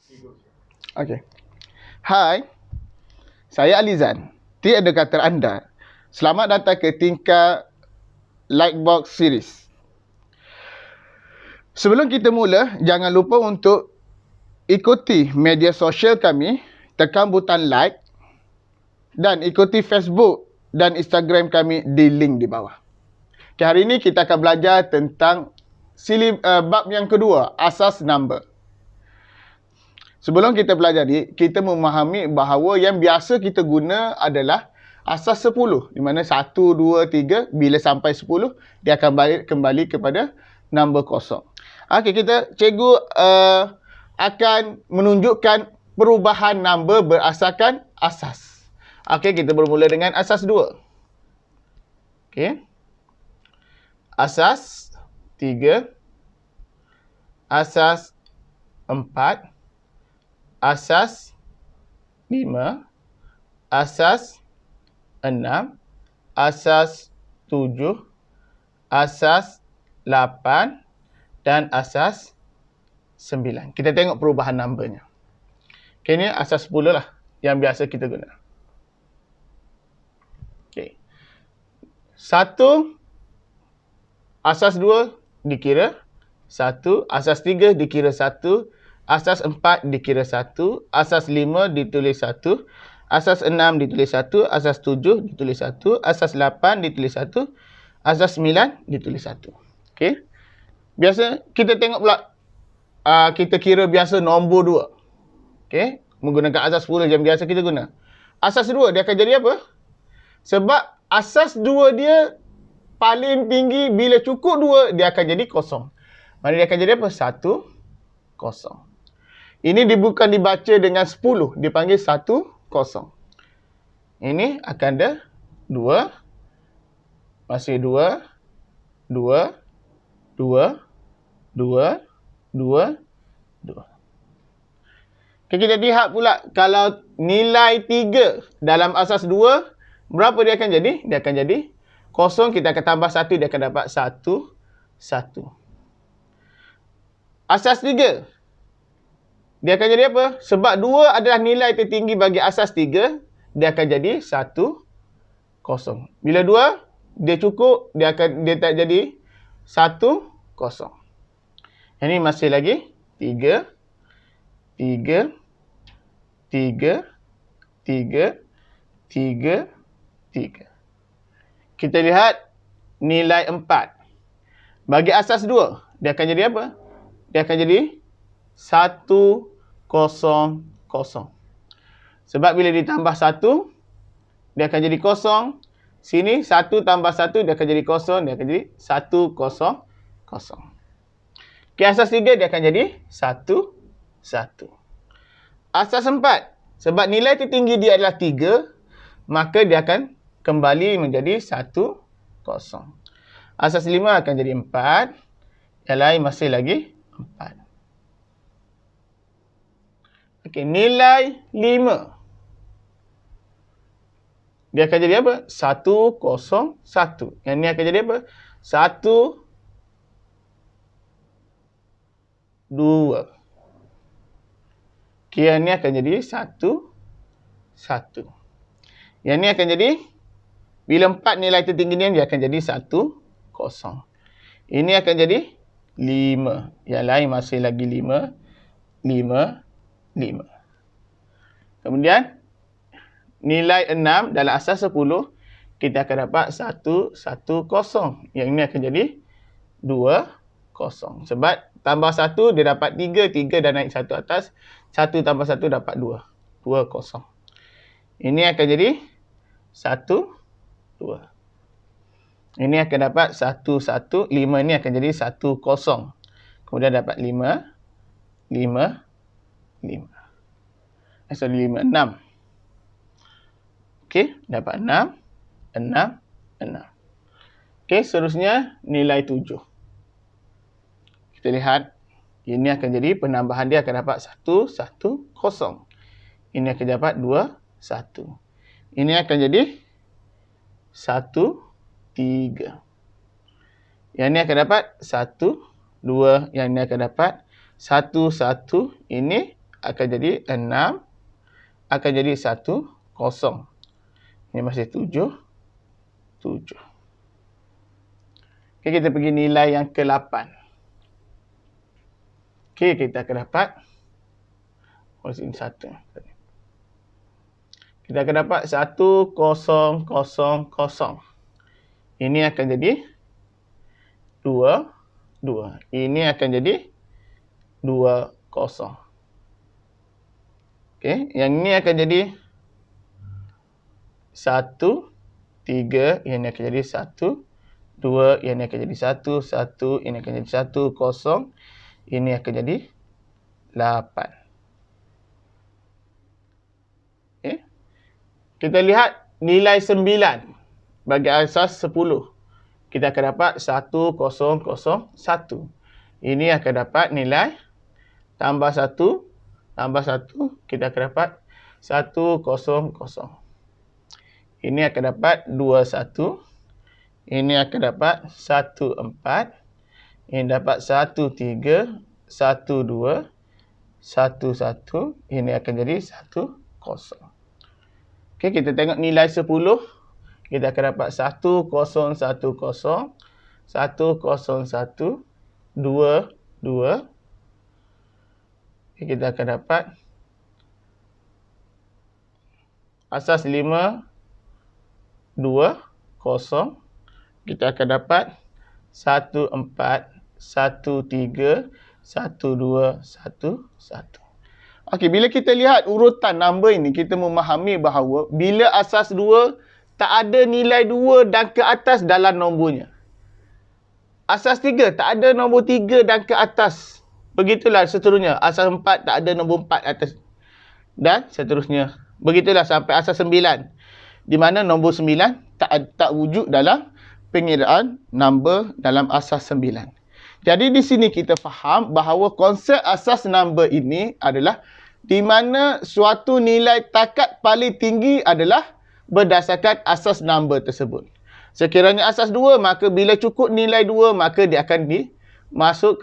Okey. Hai, saya Alizan. Tiada kata anda. Selamat datang ke tingkat Lightbox Series. Sebelum kita mula, jangan lupa untuk ikuti media sosial kami, tekan butang like dan ikuti Facebook dan Instagram kami di link di bawah. Okay, hari ini kita akan belajar tentang bab yang kedua, asas number. Sebelum kita belajar ni, kita memahami bahawa yang biasa kita guna adalah asas 10. Di mana 1, 2, 3, bila sampai 10, dia akan balik kembali kepada nombor kosong. Okey, cikgu akan menunjukkan perubahan nombor berdasarkan asas. Okey, kita bermula dengan asas 2. Okey. Asas 3, asas 4, asas 5, asas 6, asas 7, asas 8 dan asas 9. Kita tengok perubahan numbernya. Okay, ni asas 10 lah yang biasa kita guna. Okay. 1, asas 2 dikira 1, asas 3 dikira 1, asas 4 dikira 1, asas 5 ditulis 1, asas 6 ditulis 1, asas 7 ditulis 1, asas 8 ditulis 1, asas 9 ditulis 1. Okey. Biasa kita tengok pula kita kira biasa nombor 2. Okey, menggunakan asas 10 yang biasa kita guna. Asas 2 dia akan jadi apa? Sebab asas 2 dia paling tinggi, bila cukup 2 dia akan jadi kosong. Mana dia akan jadi apa? 1, kosong. Ini bukan dibaca dengan 10, dipanggil 1, kosong. Ini akan ada 2, masih 2, 2, 2, 2, 2, 2. Okay, kita lihat pula kalau nilai 3 dalam asas 2, berapa dia akan jadi? Dia akan jadi kosong, kita akan tambah 1, dia akan dapat 1, 1. Asas 3, dia akan jadi apa? Sebab 2 adalah nilai tertinggi bagi asas 3, dia akan jadi 1, kosong. Bila 2, dia cukup, dia tak jadi 1, kosong. Ini masih lagi 3, 3, 3, 3, 3, 3. Kita lihat nilai 4. Bagi asas 2, dia akan jadi apa? Dia akan jadi 1, 0, 0. Sebab bila ditambah 1, dia akan jadi kosong. Sini 1 tambah 1, dia akan jadi kosong. Dia akan jadi 1, 0, 0. Okay, asas 3 dia akan jadi 1, 1. Asas 4. Sebab nilai tertinggi dia adalah 3, maka dia akan kembali menjadi 1, 0. Asas 5 akan jadi 4. Yang lain masih lagi 4. Okey, nilai 5. Dia akan jadi apa? 1, 0, 1. Yang ni akan jadi apa? 1, 2. Okey, yang ni akan jadi 1, 1. Yang ni akan jadi, bila 4 nilai tertinggi ni, dia akan jadi 1, 0. Ini akan jadi 5. Yang lain masih lagi 5, 5, 5. Kemudian, nilai 6 dalam asas 10, kita akan dapat 1, 1, 0. Yang ini akan jadi 2, 0. Sebab tambah 1, dia dapat 3. 3 dah naik 1 atas. 1 tambah 1 dapat 2. 2, 0. Ini akan jadi 1, 2. Ini akan dapat 1, 1. 5 ni akan jadi 1, 0. Kemudian dapat 5, 5, 5. Sorry, 5, 6. Okey, dapat 6, 6, 6. Okey, seterusnya nilai 7. Kita lihat, ini akan jadi penambahan dia akan dapat 1, 1, 0. Ini akan dapat 2, 1. Ini akan jadi 1, 3. Yang ini akan dapat 1, 2. Yang ini akan dapat 1, 1. Ini akan jadi 6, akan jadi 1, 0. Ini masih 7, 7. Okey, kita pergi nilai yang ke-8. Okey, kita akan dapat sini 1. Kita akan dapat 1, 0, 0, 0. Ini akan jadi 2, 2. Ini akan jadi 2, 0. Okey, yang ini akan jadi 1, 3. Yang ini akan jadi 1, 2. Yang ini akan jadi 1, 1. Ini akan jadi 1, 0. Ini akan jadi 8. Okey. Kita lihat nilai 9 bagi asas 10. Kita akan dapat 1, 0, 0, 1. Ini akan dapat nilai tambah 1, tambah 1. Kita akan dapat 1, 0, 0. Ini akan dapat 2, 1. Ini akan dapat 1, 4. Ini dapat 1, 3. 1, 2. 1, 1. Ini akan jadi 1, 0. Okey, kita tengok nilai 10. Kita akan dapat 1, 0, 1, 0. 1, 0, 1. 2, 2. Okay, kita akan dapat asas 5, 2, 0. Kita akan dapat 1, 4, 1, 3, 1, 2, 1, 1. Okey, bila kita lihat urutan nombor ini, kita memahami bahawa bila asas 2, tak ada nilai 2 dan ke atas dalam nombornya. Asas 3, tak ada nombor 3 dan ke atas. Begitulah seterusnya. Asas 4, tak ada nombor 4 atas. Dan seterusnya. Begitulah sampai asas 9. Di mana nombor 9 tak wujud dalam pengiraan nombor dalam asas 9. Jadi di sini kita faham bahawa konsep asas nombor ini adalah di mana suatu nilai takat paling tinggi adalah berdasarkan asas nombor tersebut. Sekiranya asas 2, maka bila cukup nilai 2, maka dia akan masuk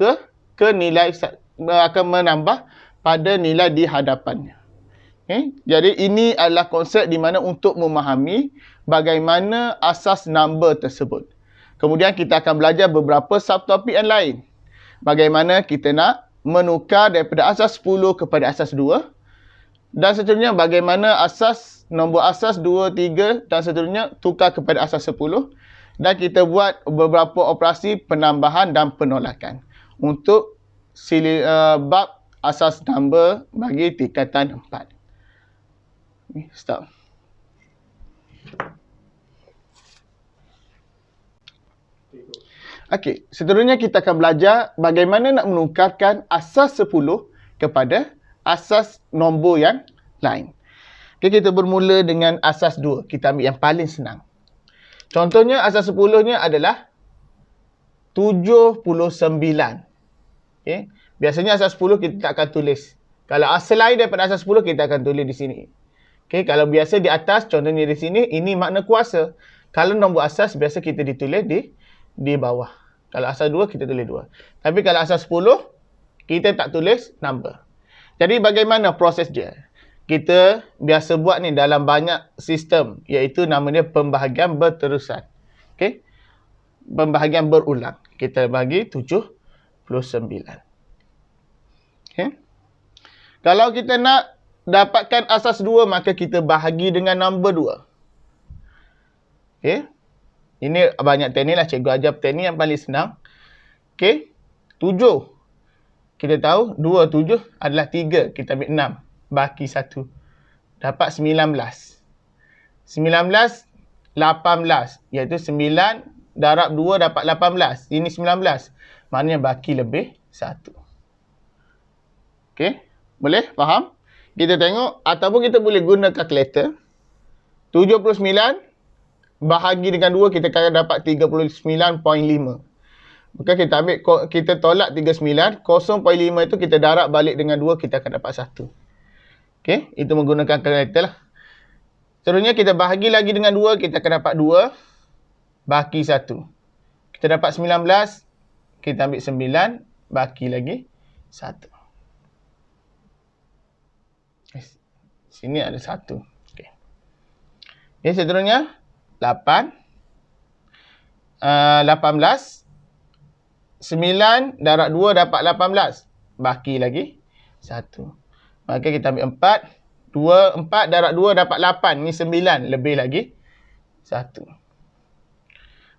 ke nilai, akan menambah pada nilai di hadapannya. Okay? Jadi ini adalah konsep di mana untuk memahami bagaimana asas nombor tersebut. Kemudian kita akan belajar beberapa subtopik yang lain. Bagaimana kita nak menukar daripada asas 10 kepada asas 2. Dan seterusnya bagaimana nombor asas 2, 3 dan seterusnya tukar kepada asas 10. Dan kita buat beberapa operasi penambahan dan penolakan untuk bab asas nombor bagi tingkatan 4. Stop. Okey, seterusnya kita akan belajar bagaimana nak menukarkan asas 10 kepada asas nombor yang lain. Okey, kita bermula dengan asas 2. Kita ambil yang paling senang. Contohnya asas 10-nya adalah 79. Okey, biasanya asas 10 kita tak akan tulis. Kalau selain daripada asas 10 kita akan tulis di sini. Okey, kalau biasa di atas, contohnya di sini, ini makna kuasa. Kalau nombor asas biasa kita ditulis di bawah. Kalau asas 2, kita tulis 2. Tapi kalau asas 10, kita tak tulis number. Jadi bagaimana proses dia? Kita biasa buat ni dalam banyak sistem, iaitu namanya pembahagian berterusan. Okey? Pembahagian berulang. Kita bagi 79. Okey? Kalau kita nak dapatkan asas 2, maka kita bahagi dengan nombor 2. Okey? Ini banyak teknik lah. Cikgu ajar teknik yang paling senang. Okey. 7. Kita tahu 2, 7 adalah 3. Kita ambil 6. Baki 1. Dapat 19. 19, 18. Iaitu 9 darab 2 dapat 18. Ini 19. Maknanya baki lebih 1. Okey. Boleh? Faham? Kita tengok. Ataupun kita boleh guna kalkulator. 79 bahagi dengan 2, kita akan dapat 39.5. Maka kita ambil, kita tolak 39, 0.5 itu kita darab balik dengan 2, kita akan dapat 1. Okey, itu menggunakan kalkulator lah. Seterusnya kita bahagi lagi dengan 2, kita akan dapat 2, baki 1. Kita dapat 19, kita ambil 9, baki lagi 1. Sini ada 1. Okey. Okey, seterusnya 8. 18. 9 darab 2 dapat 18. Baki lagi 1. Maka kita ambil 4. 4 darab 2 dapat 8. Ni 9. Lebih lagi 1.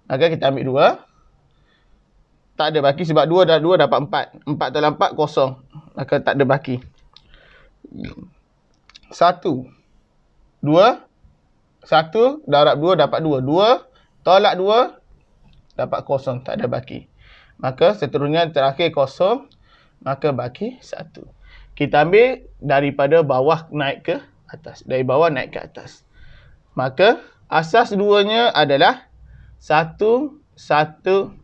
Maka kita ambil 2. Tak ada baki sebab 2 darab 2 dapat 4. 4 tolak 4, kosong. Maka tak ada baki. 1. 2. 1 darab 2 dapat 2. 2 tolak 2 dapat kosong. Tak ada baki. Maka seterusnya terakhir kosong. Maka baki 1. Kita ambil daripada bawah naik ke atas. Dari bawah naik ke atas. Maka asas 2-nya adalah 1, 1, 1,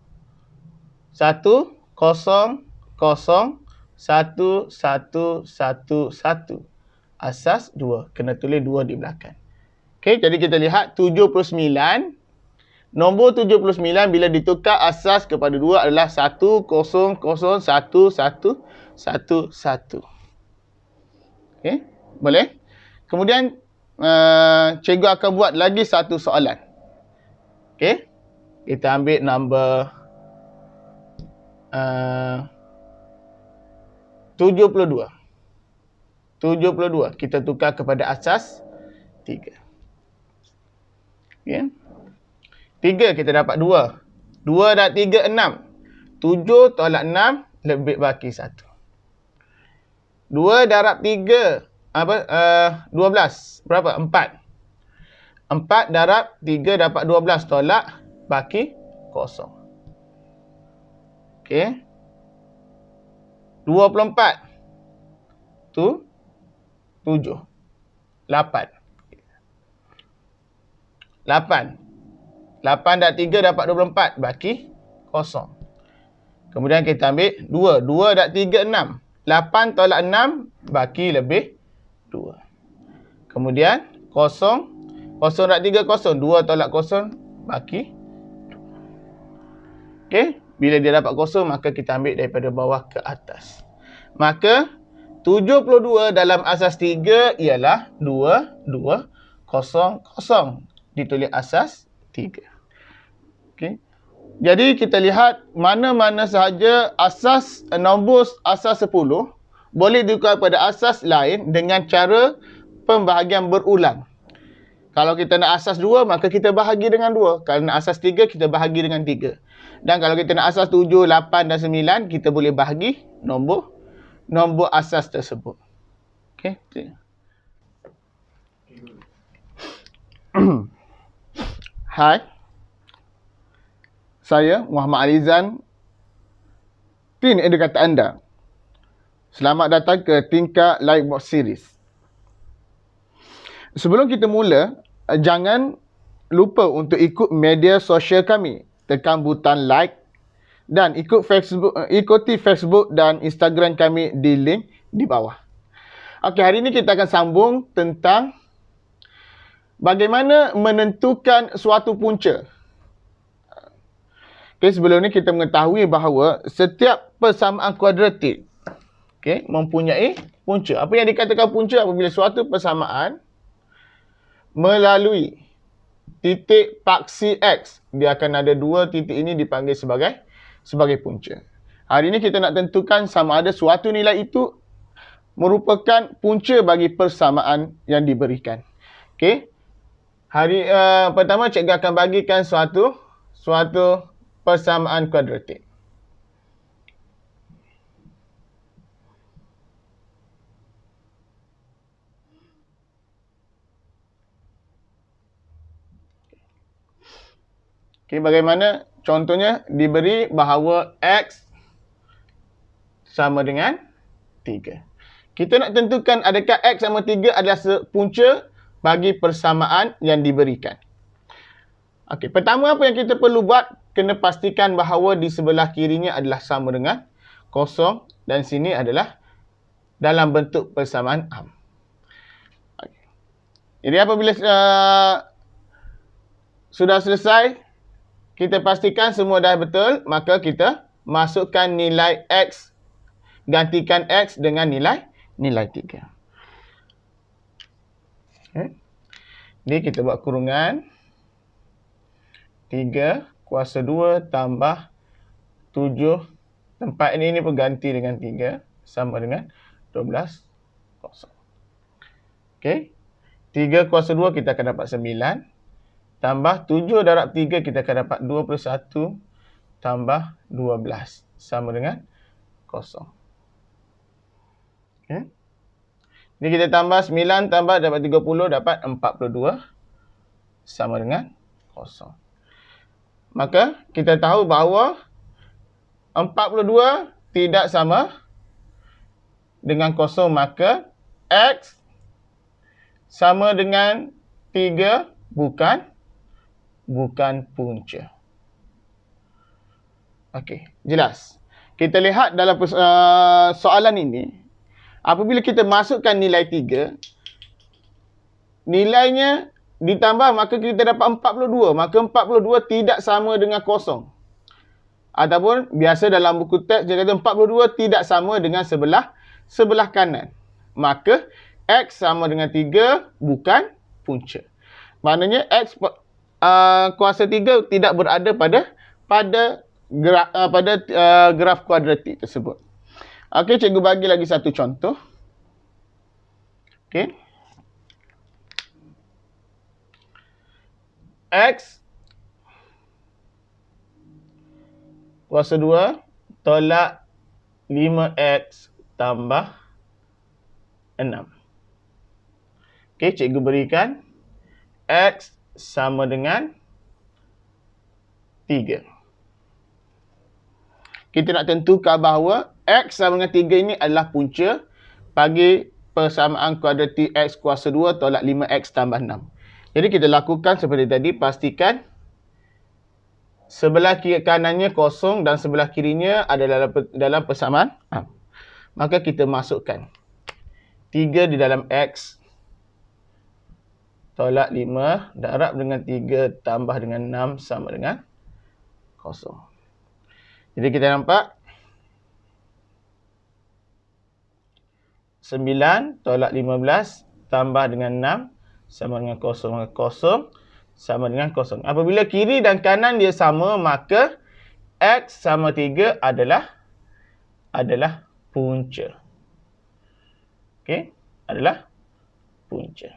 0, 0, 1, 1, 1, 1. Asas 2. Kena tulis 2 di belakang. Okey, jadi kita lihat 79. Nombor 79 bila ditukar asas kepada 2 adalah 1, 0, 0, 1, 1, 1, 1. Okey, boleh? Kemudian cikgu akan buat lagi satu soalan. Okey, kita ambil nombor 72. 72 kita tukar kepada asas 3. Okey. 3 kita dapat 2. 2 dan 3, 6. 7 tolak 6, lebih baki 1. 2 darab 3, 12. Berapa? 4. 4 darab 3 dapat 12, tolak, baki 0. Okey. 24. Tu 7. 8. 8. 8 dan 3 dapat 24. Baki 0. Kemudian kita ambil 2. 2 dan 3, 6. 8 tolak 6. Baki lebih 2. Kemudian 0. 0 dan 3, 0. 2 tolak 0. Baki 2. Okey. Bila dia dapat 0, maka kita ambil daripada bawah ke atas. Maka 72 dalam asas 3 ialah 2, 2, 0, 0. Ditulis asas 3. Okey. Jadi kita lihat mana-mana sahaja asas nombor asas 10 boleh ditukar pada asas lain dengan cara pembahagian berulang. Kalau kita nak asas 2, maka kita bahagi dengan 2. Kalau nak asas 3, kita bahagi dengan 3. Dan kalau kita nak asas 7, 8 dan 9, kita boleh bahagi nombor asas tersebut. Okey. Hai. Saya Muhammad Alizan, Tin Educator anda. Selamat datang ke Tingkah Livebox Series. Sebelum kita mula, jangan lupa untuk ikut media sosial kami. Tekan butang like dan ikuti Facebook dan Instagram kami di link di bawah. Okey, hari ini kita akan sambung tentang bagaimana menentukan suatu punca. Okey, sebelum ni kita mengetahui bahawa setiap persamaan kuadratik mempunyai punca. Apa yang dikatakan punca apabila suatu persamaan melalui titik paksi X, dia akan ada dua titik ini dipanggil sebagai punca. Hari ini kita nak tentukan sama ada suatu nilai itu merupakan punca bagi persamaan yang diberikan. Okey. Hari pertama cikgu akan bagikan suatu persamaan kuadratik. Okey, bagaimana? Contohnya diberi bahawa X sama dengan 3. Kita nak tentukan adakah X sama 3 adalah punca bagi persamaan yang diberikan. Okey, pertama apa yang kita perlu buat, kena pastikan bahawa di sebelah kirinya adalah sama dengan 0 dan sini adalah dalam bentuk persamaan am. Okay. Jadi apabila sudah selesai, kita pastikan semua dah betul, maka kita masukkan nilai X, gantikan X dengan nilai 3. Okay. Jadi kita buat kurungan 3 kuasa 2 tambah 7. Tempat ini berganti dengan 3 sama dengan 12 kosong. Okey. 3 kuasa 2 kita akan dapat 9. Tambah 7 darab 3 kita akan dapat 21 tambah 12 sama dengan kosong. Okey. Jadi kita tambah 9 tambah dapat 30 dapat 42 sama dengan kosong. Maka kita tahu bahawa 42 tidak sama dengan kosong, maka X sama dengan 3 bukan punca. Okey, jelas. Kita lihat dalam soalan ini, apabila kita masukkan nilai 3, nilainya ditambah maka kita dapat 42. Maka 42 tidak sama dengan kosong. Ataupun biasa dalam buku teks dia kata 42 tidak sama dengan sebelah kanan. Maka X sama dengan 3 bukan punca. Maknanya X kuasa 3 tidak berada pada graf kuadratik tersebut. Okey, cikgu bagi lagi satu contoh. Okey. X kuasa 2 tolak 5X tambah 6. Okey, cikgu berikan X sama dengan 3. Kita nak tentukan bahawa X sama dengan 3 ini adalah punca bagi persamaan kuadratik X kuasa 2 tolak 5X tambah 6. Jadi kita lakukan seperti tadi, pastikan sebelah kiri kanannya kosong dan sebelah kirinya adalah dalam persamaan. Maka kita masukkan 3 di dalam X tolak 5 darab dengan 3 tambah dengan 6 sama dengan kosong. Jadi kita nampak 9 tolak 15 tambah dengan 6 sama dengan kosong. Maka kosong sama dengan kosong. Apabila kiri dan kanan dia sama, maka X sama 3 adalah punca. Okey, adalah punca.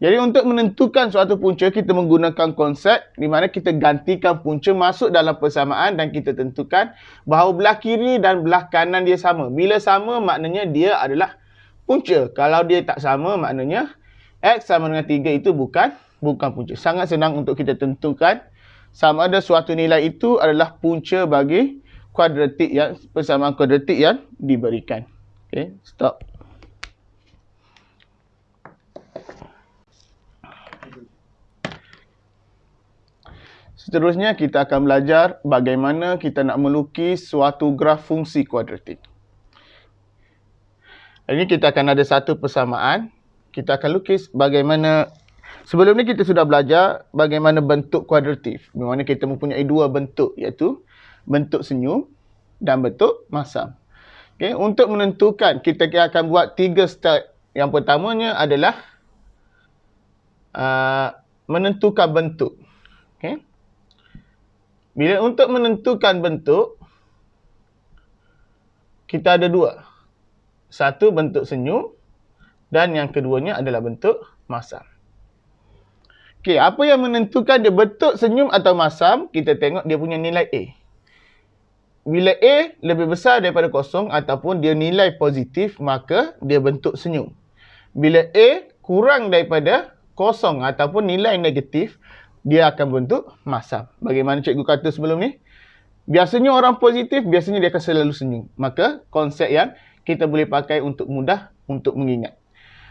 Jadi untuk menentukan suatu punca, kita menggunakan konsep di mana kita gantikan punca masuk dalam persamaan dan kita tentukan bahawa belah kiri dan belah kanan dia sama. Bila sama, maknanya dia adalah punca. Kalau dia tak sama, maknanya X sama dengan 3 itu bukan punca. Sangat senang untuk kita tentukan sama ada suatu nilai itu adalah punca bagi persamaan kuadratik yang diberikan. Okey, stop. Seterusnya kita akan belajar bagaimana kita nak melukis suatu graf fungsi kuadratik. Hari ini kita akan ada satu persamaan. Kita akan lukis bagaimana, sebelum ni kita sudah belajar bagaimana bentuk kuadratif. Di mana kita mempunyai dua bentuk, iaitu bentuk senyum dan bentuk masam. Okay, untuk menentukan, kita akan buat 3 step. Yang pertamanya adalah menentukan bentuk. Okay. Bila untuk menentukan bentuk, kita ada dua. Satu bentuk senyum dan yang keduanya adalah bentuk masam. Okey, apa yang menentukan dia bentuk senyum atau masam? Kita tengok dia punya nilai A. Bila A lebih besar daripada kosong ataupun dia nilai positif, maka dia bentuk senyum. Bila A kurang daripada kosong ataupun nilai negatif, dia akan bentuk masam. Bagaimana cikgu kata sebelum ni? Biasanya orang positif, biasanya dia akan selalu senyum. Maka konsep yang kita boleh pakai untuk mudah untuk mengingat.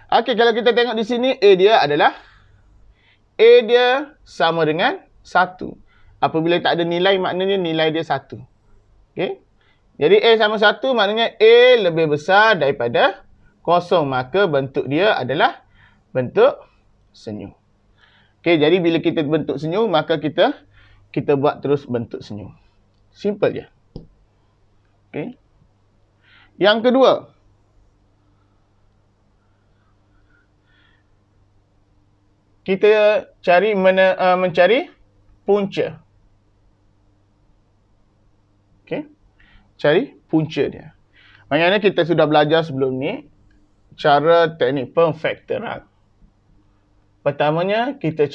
Okey, kalau kita tengok di sini, A dia sama dengan 1. Apabila tak ada nilai, maknanya nilai dia 1. Okey. Jadi A sama 1, maknanya A lebih besar daripada kosong. Maka bentuk dia adalah bentuk senyum. Okey, jadi bila kita bentuk senyum, maka kita buat terus bentuk senyum. Simple je. Okey. Yang kedua, kita mencari punca. Okey. Cari punca dia. Macam kita sudah belajar sebelum ni cara teknik pemfaktoran. Pertamanya kita